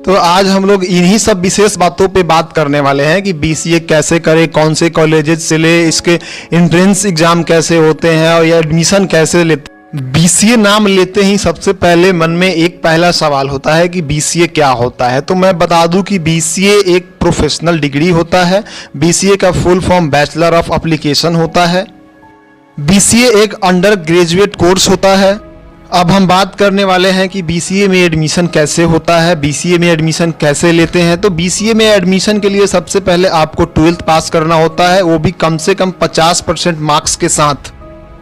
तो आज हम लोग इन्हीं सब विशेष बातों पे बात करने वाले हैं कि बीसीए कैसे करें, कौन से कॉलेजेस से ले, इसके एंट्रेंस एग्जाम कैसे होते हैं और ये एडमिशन कैसे लेते हैं। बीसीए नाम लेते ही सबसे पहले मन में एक पहला सवाल होता है कि बीसीए क्या होता है। तो मैं बता दूं कि बीसीए एक प्रोफेशनल डिग्री होता है। बीसीए का full form bachelor of application होता है। बीसीए एक अंडर ग्रेजुएट कोर्स होता है। अब हम बात करने वाले हैं कि बीसीए में एडमिशन कैसे होता है, बीसीए में एडमिशन कैसे लेते हैं। तो बीसीए में एडमिशन के लिए सबसे पहले आपको 12th पास करना होता है, वो भी कम से कम 50% मार्क्स के साथ।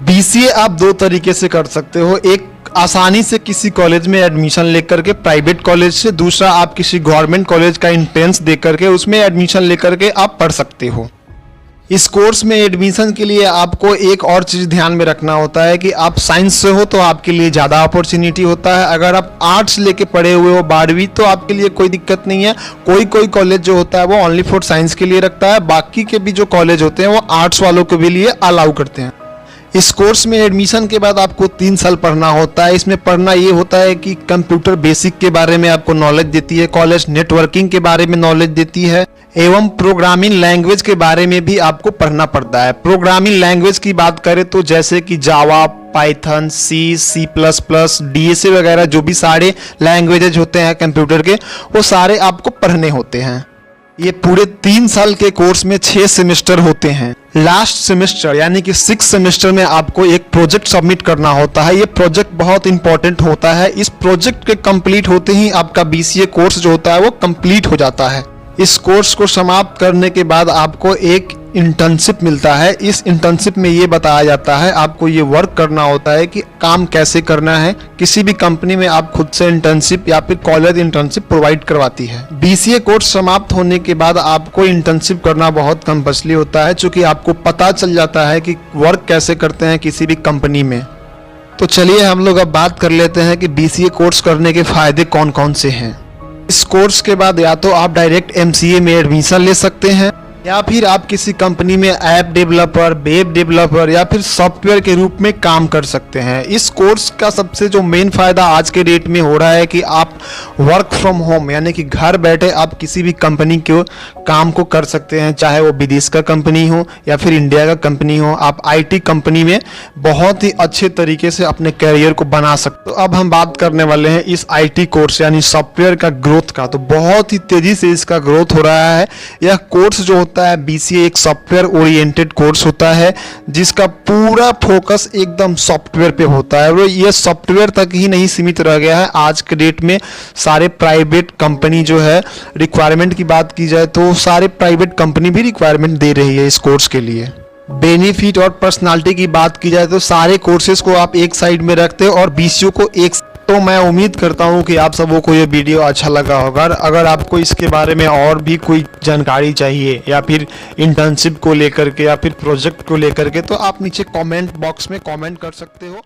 बीसीए आप दो तरीके से कर सकते हो, एक आसानी से किसी कॉलेज में एडमिशन लेकर के प्राइवेट कॉलेज से, दूसरा आप किसी गवर्नमेंट कॉलेज का एंट्रेंस दे करके उसमें एडमिशन लेकर के आप पढ़ सकते हो। इस कोर्स में एडमिशन के लिए आपको एक और चीज़ ध्यान में रखना होता है कि आप साइंस से हो तो आपके लिए ज़्यादा अपॉर्चुनिटी होता है। अगर आप आर्ट्स लेके पढ़े हुए हो 12वीं तो आपके लिए कोई दिक्कत नहीं है। कोई कॉलेज जो होता है वो ओनली फॉर साइंस के लिए रखता है, बाकी के भी जो कॉलेज होते हैं वो आर्ट्स वालों के भी लिए अलाउ करते हैं। इस कोर्स में एडमिशन के बाद आपको 3 साल पढ़ना होता है। इसमें पढ़ना ये होता है कि कंप्यूटर बेसिक के बारे में आपको नॉलेज देती है, कॉलेज नेटवर्किंग के बारे में नॉलेज देती है, एवं प्रोग्रामिंग लैंग्वेज के बारे में भी आपको पढ़ना पड़ता है। प्रोग्रामिंग लैंग्वेज की बात करें तो जैसे कि Java, Python, C plus plus, DSA वगैरह जो भी सारे लैंग्वेजेज होते हैं कंप्यूटर के, वो सारे आपको पढ़ने होते हैं। ये पूरे 3 साल के कोर्स में 6 सेमेस्टर होते हैं। लास्ट सेमेस्टर यानी कि 6th सेमेस्टर में आपको एक प्रोजेक्ट सबमिट करना होता है। ये प्रोजेक्ट बहुत इंपॉर्टेंट होता है। इस प्रोजेक्ट के कंप्लीट होते ही आपका बीसीए कोर्स जो होता है वो कंप्लीट हो जाता है। इस कोर्स को समाप्त करने के बाद आपको एक इंटर्नशिप मिलता है। इस इंटर्नशिप में ये बताया जाता है, आपको ये वर्क करना होता है कि काम कैसे करना है। किसी भी कंपनी में आप खुद से इंटर्नशिप या फिर कॉलेज इंटर्नशिप प्रोवाइड करवाती है। बीसीए कोर्स समाप्त होने के बाद आपको इंटर्नशिप करना बहुत कंपल्सरी होता है, क्योंकि आपको पता चल जाता है कि वर्क कैसे करते हैं किसी भी कंपनी में। तो चलिए हम लोग अब बात कर लेते हैं कि बीसीए कोर्स करने के फायदे कौन कौन से हैं। इस कोर्स के बाद या तो आप डायरेक्ट एमसीए में एडमिशन ले सकते हैं, या फिर आप किसी कंपनी में ऐप डेवलपर, वेब डेवलपर या फिर सॉफ्टवेयर के रूप में काम कर सकते हैं। इस कोर्स का सबसे जो मेन फायदा आज के डेट में हो रहा है कि आप वर्क फ्रॉम होम यानी कि घर बैठे आप किसी भी कंपनी के काम को कर सकते हैं, चाहे वो विदेश का कंपनी हो या फिर इंडिया का कंपनी हो। आप आईटी कंपनी में बहुत ही अच्छे तरीके से अपने करियर को बना सकते हो। अब हम बात करने वाले हैं इस आईटी कोर्स यानी सॉफ्टवेयर का ग्रोथ का। तो बहुत ही तेजी से इसका ग्रोथ हो रहा है। यह कोर्स जो होता है बीसीए एक सॉफ्टवेयर ओरिएंटेड कोर्स होता है, जिसका पूरा फोकस एकदम सॉफ्टवेयर पे होता है। और ये सॉफ्टवेयर तक ही नहीं सीमित रह गया है। आज के डेट में सारे प्राइवेट कंपनी जो है, रिक्वायरमेंट की बात की जाए तो सारे प्राइवेट कंपनी भी रिक्वायरमेंट दे रही है इस कोर्स के लिए। बेनिफिट और पर्सनालिटी की बात की जाए तो सारे कोर्सेज को आप एक साइड में रखते हो और बीसीए को एक। तो मैं उम्मीद करता हूं कि आप सबों को ये वीडियो अच्छा लगा होगा। अगर आपको इसके बारे में और भी कोई जानकारी चाहिए या फिर इंटर्नशिप को लेकर के या फिर प्रोजेक्ट को लेकर के, तो आप नीचे कमेंट बॉक्स में कमेंट कर सकते हो।